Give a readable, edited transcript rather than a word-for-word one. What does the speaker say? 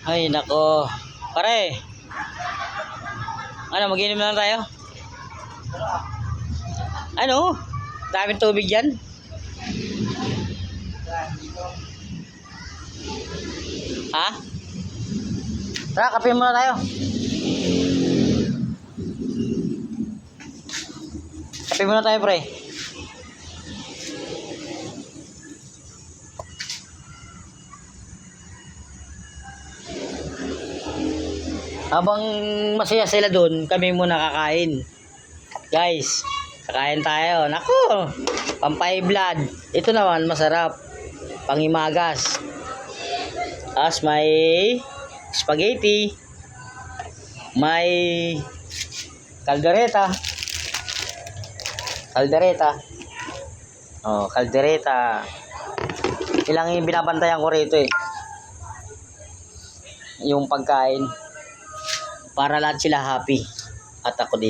Ay, nako. Pare. Ano, mag-inom na lang tayo? Ano? Daming tubig yan. Ha? Tara, kape muna tayo. Kape muna tayo, pre. Habang masaya sila doon, kami muna kakain. Guys, kakain tayo. Naku, pampay blood. Ito naman, masarap. Pangimagas. Tapos may spaghetti. May kaldereta. Kaldereta. Oh, kaldereta. Ilang yung binabantayan ko rito eh. Yung pagkain. Para lahat sila happy. At ako din.